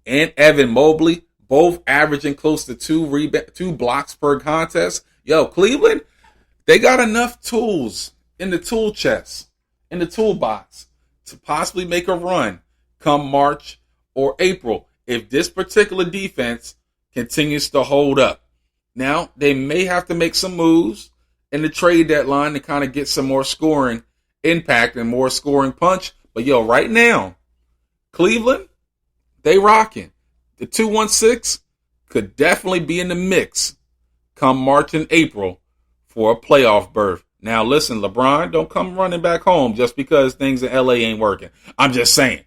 and Evan Mobley, both averaging close to two blocks per contest. Yo, Cleveland, they got enough tools in the tool chest, in the toolbox, to possibly make a run come March or April if this particular defense continues to hold up. Now, they may have to make some moves in the trade deadline to kind of get some more scoring impact and more scoring punch. But, yo, right now, Cleveland, they rocking. The 216 could definitely be in the mix come March and April for a playoff berth. Now, listen, LeBron, don't come running back home just because things in LA ain't working. I'm just saying.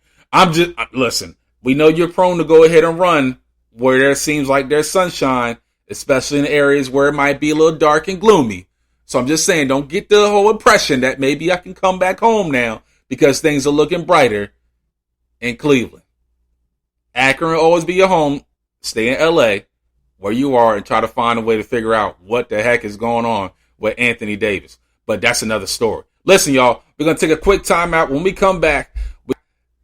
Listen, we know you're prone to go ahead and run where there seems like there's sunshine, especially in areas where it might be a little dark and gloomy. So I'm just saying, don't get the whole impression that maybe I can come back home now because things are looking brighter in Cleveland. Akron will always be your home. Stay in LA where you are and try to find a way to figure out what the heck is going on with Anthony Davis. But that's another story. Listen, y'all, we're going to take a quick time out. When we come back with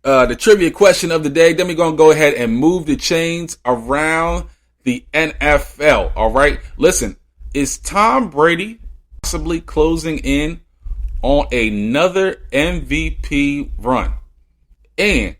the trivia question of the day, then we're going to go ahead and move the chains around the NFL. All right. Listen, is Tom Brady possibly closing in on another MVP run? And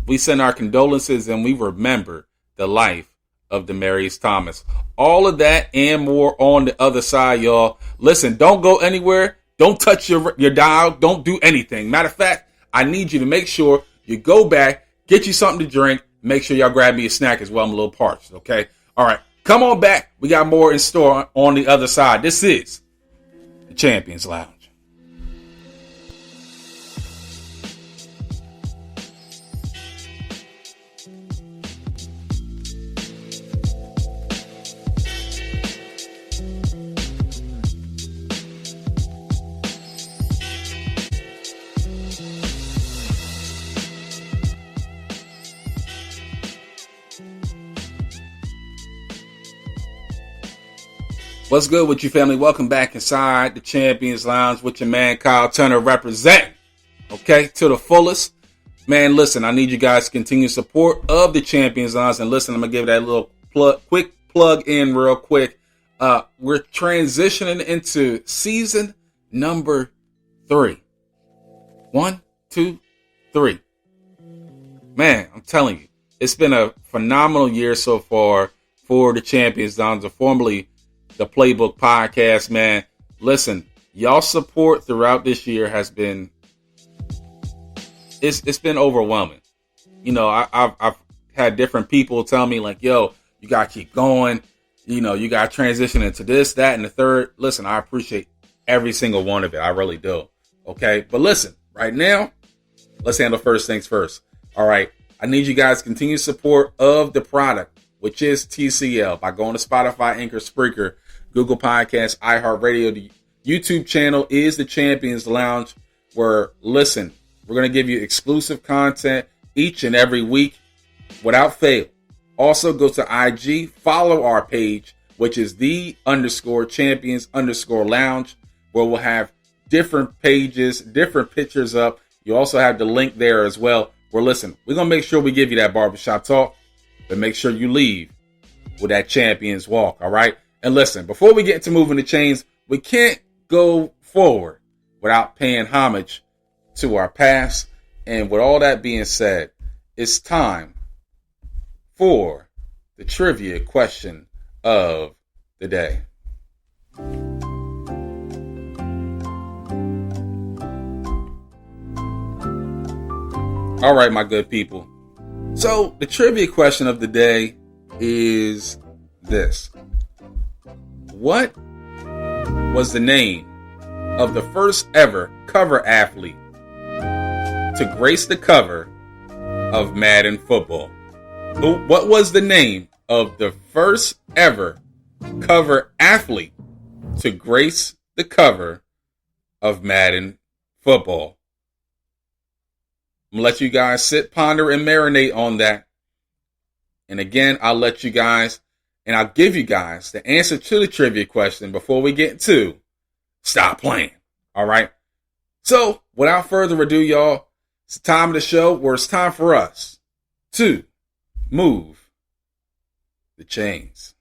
we send our condolences and we remember the life of Demaryius Thomas. All of that and more on the other side, y'all. Listen, don't go anywhere. Don't touch your dial. Don't do anything. Matter of fact, I need you to make sure you go back, get you something to drink. Make sure y'all grab me a snack as well. I'm a little parched, okay? All right, come on back. We got more in store on the other side. This is the Champions Lounge. What's good with you, family? Welcome back inside the Champions Lounge with your man Kyle Turner representing, okay, to the fullest. Man, listen, I need you guys to continue support of the Champions Lounge. And listen, I'm going to give that little quick plug in real quick. We're transitioning into season number 3. 1, 2, 3. Man, I'm telling you, it's been a phenomenal year so far for the Champions Lounge, or formerly the Playbook Podcast, man. Listen, y'all support throughout this year has been, it's been overwhelming. You know, I've had different people tell me like, yo, you got to keep going. You know, you got to transition into this, that, and the third. Listen, I appreciate every single one of it. I really do. Okay. But listen, right now, let's handle first things first. All right. I need you guys to continue support of the product, which is TCL, by going to Spotify, Anchor, Spreaker, Google Podcasts, iHeartRadio. The YouTube channel is the Champions Lounge, where, listen, we're going to give you exclusive content each and every week without fail. Also, go to IG, follow our page, which is _Champions_Lounge, where we'll have different pages, different pictures up. You also have the link there as well, where, listen, we're going to make sure we give you that barbershop talk, but make sure you leave with that Champions walk, all right? And listen, before we get into moving the chains, we can't go forward without paying homage to our past. And with all that being said, it's time for the trivia question of the day. All right, my good people. So the trivia question of the day is this. What was the name of the first ever cover athlete to grace the cover of Madden Football? What was the name of the first ever cover athlete to grace the cover of Madden Football? I'm going to let you guys sit, ponder, and marinate on that. And again, I'll let you guys, and I'll give you guys the answer to the trivia question before we get to stop playing. All right. So without further ado, y'all, it's the time of the show where it's time for us to move the chains.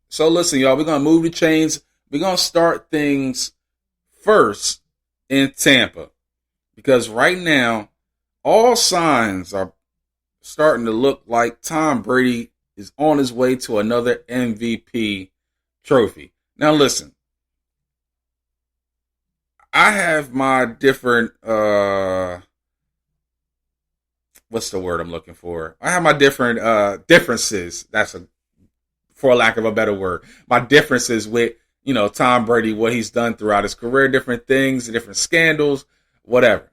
So listen, y'all, we're going to move the chains. We're going to start things first in Tampa. Because right now, all signs are starting to look like Tom Brady is on his way to another MVP trophy. Now listen, I have my different, what's the word I'm looking for? I have my different differences. For lack of a better word, my differences with, Tom Brady, what he's done throughout his career, different things, different scandals, whatever.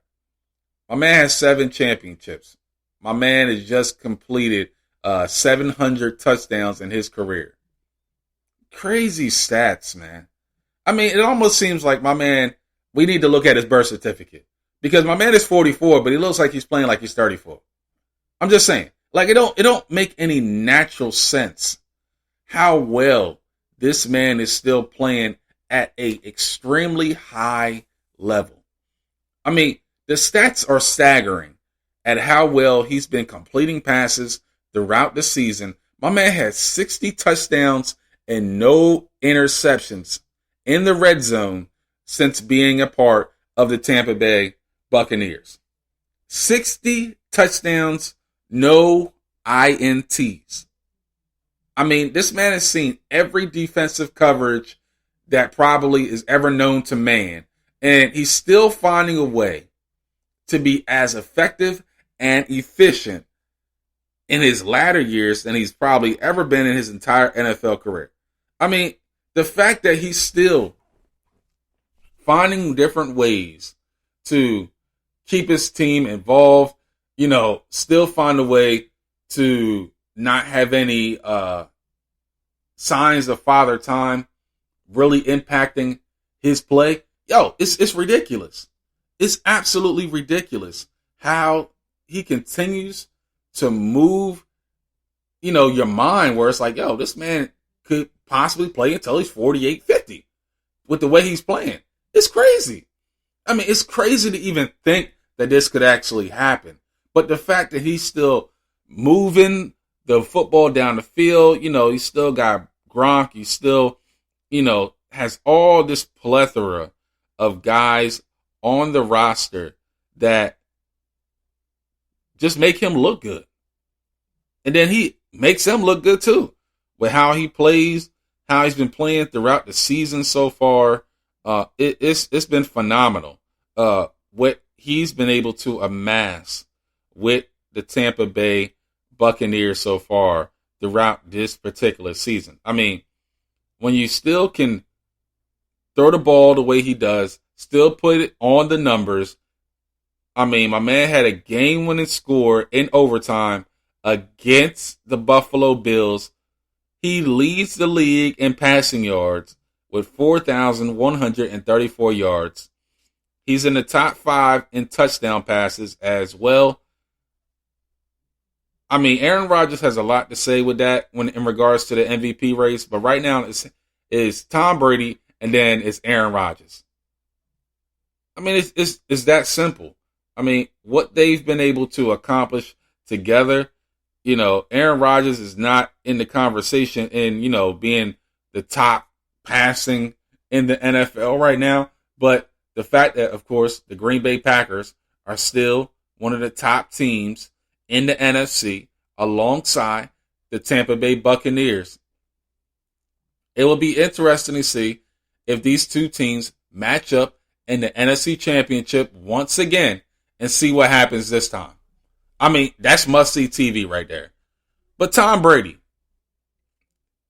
My man has 7 championships. My man has just completed 700 touchdowns in his career. Crazy stats, man. I mean, it almost seems like my man, we need to look at his birth certificate. Because my man is 44, but he looks like he's playing like he's 34. I'm just saying. Like, it don't make any natural sense how well this man is still playing at a extremely high level. I mean, the stats are staggering at how well he's been completing passes throughout the season. My man has 60 touchdowns and no interceptions in the red zone since being a part of the Tampa Bay Buccaneers. 60 touchdowns, no INTs. I mean, this man has seen every defensive coverage that probably is ever known to man, and he's still finding a way to be as effective and efficient in his latter years than he's probably ever been in his entire NFL career. I mean, the fact that he's still finding different ways to keep his team involved, still find a way to not have any signs of father time really impacting his play. Yo, it's ridiculous. It's absolutely ridiculous how he continues to move, your mind where it's like, yo, this man could possibly play until he's 48, 50 with the way he's playing. It's crazy. I mean, it's crazy to even think that this could actually happen. But the fact that he's still moving the football down the field, he's still got Gronk. He still, has all this plethora of guys on the roster that just make him look good. And then he makes them look good too with how he plays, how he's been playing throughout the season so far. It's been phenomenal. What he's been able to amass with the Tampa Bay Buccaneers so far throughout this particular season. I mean, when you still can throw the ball the way he does, still put it on the numbers. I mean, my man had a game-winning score in overtime against the Buffalo Bills. He leads the league in passing yards with 4,134 yards. He's in the top 5 in touchdown passes as well. I mean, Aaron Rodgers has a lot to say with that in regards to the MVP race, but right now it's Tom Brady and then it's Aaron Rodgers. I mean, it's that simple. I mean, what they've been able to accomplish together, Aaron Rodgers is not in the conversation in, being the top passing in the NFL right now. But the fact that, of course, the Green Bay Packers are still one of the top teams in the NFC alongside the Tampa Bay Buccaneers. It will be interesting to see if these two teams match up in the NFC Championship once again and see what happens this time. I mean, that's must-see TV right there. But Tom Brady,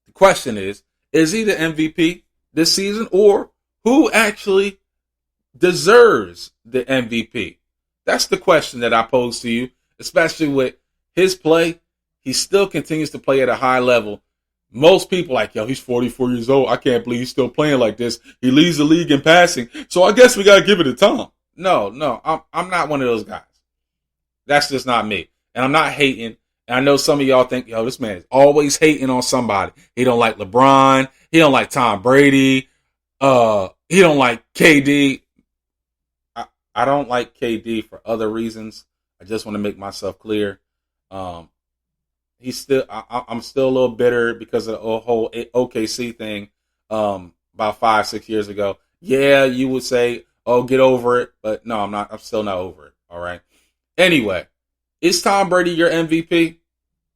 the question is he the MVP this season, or who actually deserves the MVP? That's the question that I pose to you, especially with his play. He still continues to play at a high level. Most people like, yo, he's 44 years old. I can't believe he's still playing like this. He leads the league in passing, so I guess we got to give it to Tom. No, I'm not one of those guys. That's just not me. And I'm not hating, And I know some of y'all think, yo, this man is always hating on somebody. He don't like LeBron. He don't like Tom Brady. He don't like KD. I don't like KD for other reasons. I just want to make myself clear. I'm still a little bitter because of the whole OKC thing about 5-6 years ago. Yeah, you would say, oh, get over it. But no, I'm not. I'm still not over it. All right. Anyway, is Tom Brady your MVP?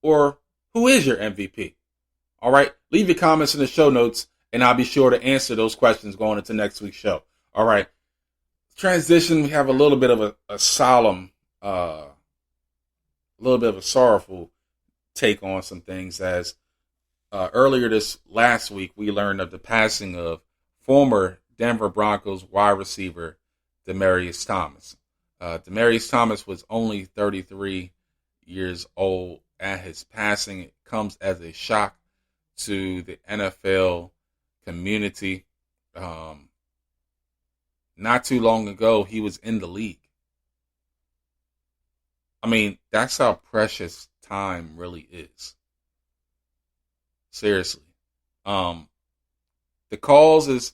Or who is your MVP? All right. Leave your comments in the show notes, and I'll be sure to answer those questions going into next week's show. All right. Transition, we have a little bit of a solemn, a little bit of a sorrowful take on some things, as earlier this last week we learned of the passing of former Denver Broncos wide receiver Demaryius Thomas. Demaryius Thomas was only 33 years old at his passing. It comes as a shock to the NFL community. Not too long ago, he was in the league. I mean, that's how precious time really is. Seriously. The cause is,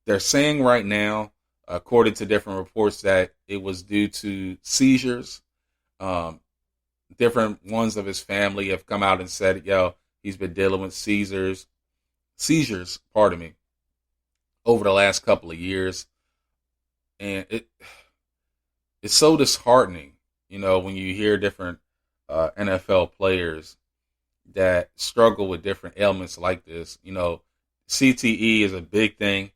they're saying right now, according to different reports, that it was due to seizures. Different ones of his family have come out and said, yo, he's been dealing with seizures, over the last couple of years. And it's so disheartening, when you hear different NFL players that struggle with different ailments like this. CTE is a big thing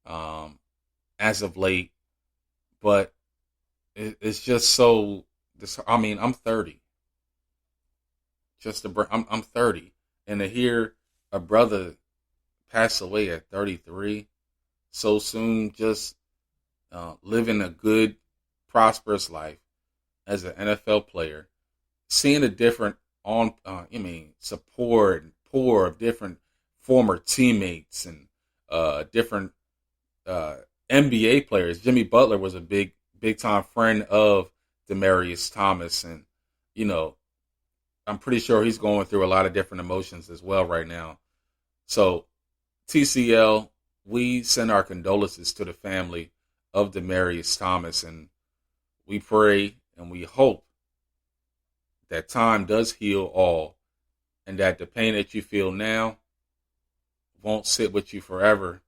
as of late, but it's just so. I'm 30. I'm 30, and to hear a brother pass away at 33 so soon, just living a good, prosperous life as an NFL player, seeing a different support and pour of different former teammates and different NBA players. Jimmy Butler was a big time friend of Demaryius Thomas, and I'm pretty sure he's going through a lot of different emotions as well right now. So TCL, we send our condolences to the family of Demaryius Thomas, and we pray and we hope that time does heal all, and that the pain that you feel now won't sit with you forever,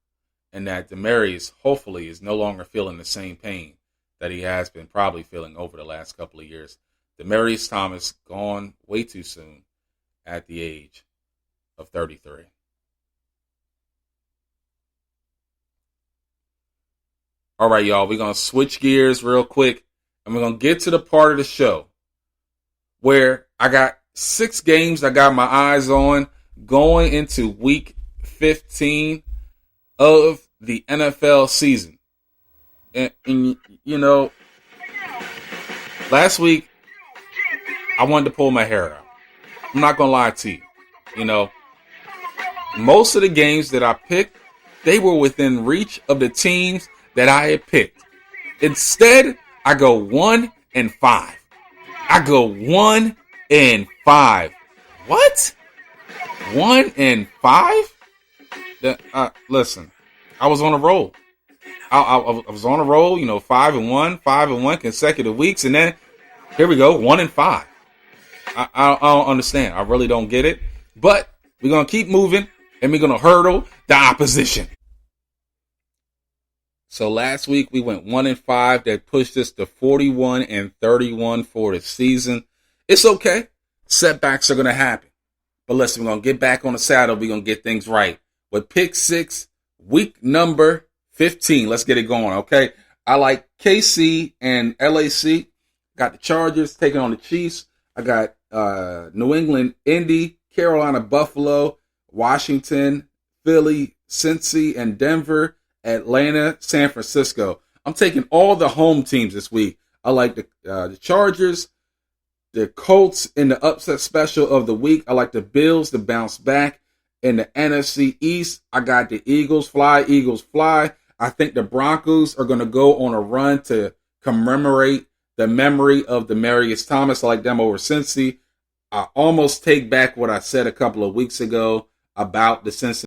and that Demaryius hopefully is no longer feeling the same pain that he has been probably feeling over the last couple of years. Demaryius Thomas gone way too soon at the age of 33. All right, y'all, we're going to switch gears real quick, and we're going to get to the part of the show where I got 6 games I got my eyes on going into week 15 of the NFL season. And last week, I wanted to pull my hair out. I'm not going to lie to you. Most of the games that I picked, they were within reach of the teams that I had picked. Instead, I go 1-5. I go 1-5. What? 1-5? Listen, I was on a roll. I was on a roll, 5-1 consecutive weeks, and then here we go, 1-5. I don't understand. I really don't get it. But we're gonna keep moving, and we're gonna hurdle the opposition. So last week we went 1-5. That pushed us to 41-31 for the season. It's okay. Setbacks are gonna happen. But listen, we're gonna get back on the saddle. We're gonna get things right. With pick 6, week number 15. Let's get it going, okay? I like KC and LAC. Got the Chargers taking on the Chiefs. I got New England, Indy, Carolina, Buffalo, Washington, Philly, Cincy, and Denver, Atlanta, San Francisco. I'm taking all the home teams this week. I like the Chargers, the Colts in the upset special of the week. I like the Bills to bounce back. In the NFC East, I got the Eagles fly, Eagles fly. I think the Broncos are going to go on a run to commemorate the memory of Demaryius Thomas. I like them over Cincy. I almost take back what I said a couple of weeks ago about the Cincinnati